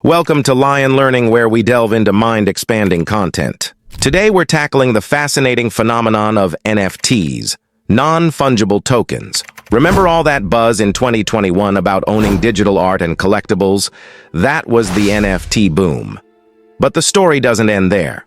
Welcome to Lion Learning, where we delve into mind-expanding content. Today we're tackling the fascinating phenomenon of NFTs, non-fungible tokens. Remember all that buzz in 2021 about owning digital art and collectibles? That was the NFT boom. But the story doesn't end there.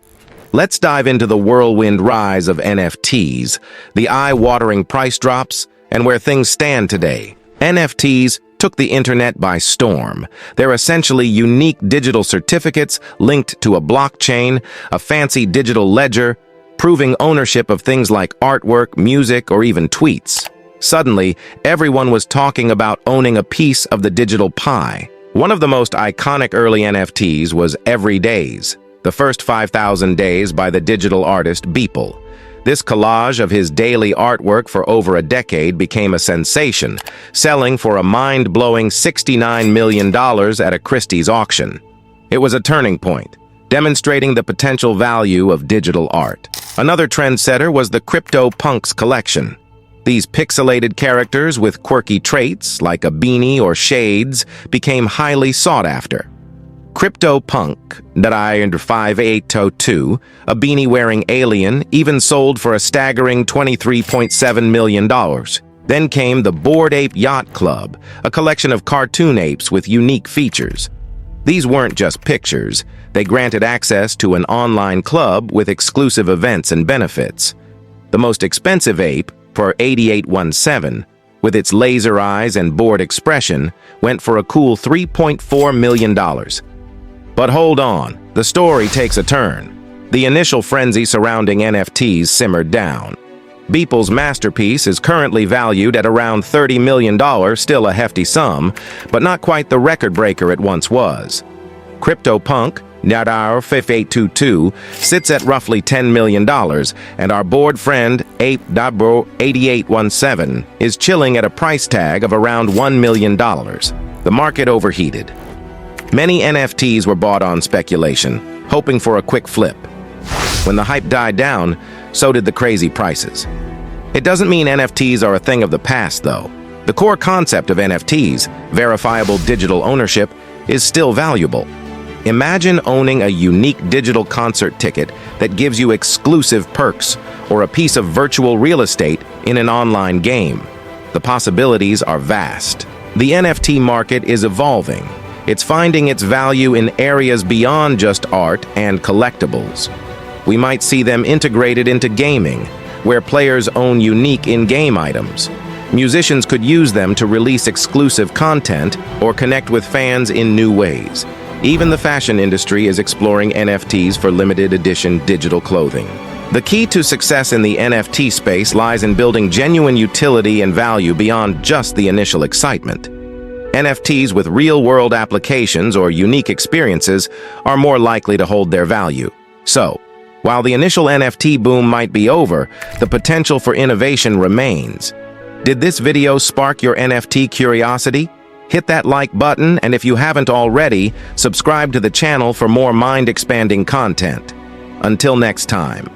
Let's dive into the whirlwind rise of NFTs, the eye-watering price drops, and where things stand today. NFTs took the internet by storm. They're essentially unique digital certificates linked to a blockchain, a fancy digital ledger, proving ownership of things like artwork, music, or even tweets. Suddenly, everyone was talking about owning a piece of the digital pie. One of the most iconic early NFTs was Every Days, the first 5,000 days by the digital artist Beeple. This collage of his daily artwork for over a decade became a sensation, selling for a mind-blowing $69 million at a Christie's auction. It was a turning point, demonstrating the potential value of digital art. Another trendsetter was the CryptoPunks collection. These pixelated characters with quirky traits, like a beanie or shades, became highly sought after. CryptoPunk, under 5802, a beanie-wearing alien, even sold for a staggering $23.7 million. Then came the Bored Ape Yacht Club, a collection of cartoon apes with unique features. These weren't just pictures, they granted access to an online club with exclusive events and benefits. The most expensive ape, for 8817, with its laser eyes and bored expression, went for a cool $3.4 million. But hold on, the story takes a turn. The initial frenzy surrounding NFTs simmered down. Beeple's masterpiece is currently valued at around $30 million, still a hefty sum, but not quite the record breaker it once was. CryptoPunk, nijjar 5822, sits at roughly $10 million, and our bored friend, ape.bro8817, is chilling at a price tag of around $1 million. The market overheated. Many NFTs were bought on speculation, hoping for a quick flip. When the hype died down, so did the crazy prices. It doesn't mean NFTs are a thing of the past, though. The core concept of NFTs, verifiable digital ownership, is still valuable. Imagine owning a unique digital concert ticket that gives you exclusive perks or a piece of virtual real estate in an online game. The possibilities are vast. The NFT market is evolving. It's finding its value in areas beyond just art and collectibles. We might see them integrated into gaming, where players own unique in-game items. Musicians could use them to release exclusive content or connect with fans in new ways. Even the fashion industry is exploring NFTs for limited edition digital clothing. The key to success in the NFT space lies in building genuine utility and value beyond just the initial excitement. NFTs with real-world applications or unique experiences are more likely to hold their value. So, while the initial NFT boom might be over, the potential for innovation remains. Did this video spark your NFT curiosity? Hit that like button, and if you haven't already, subscribe to the channel for more mind-expanding content. Until next time.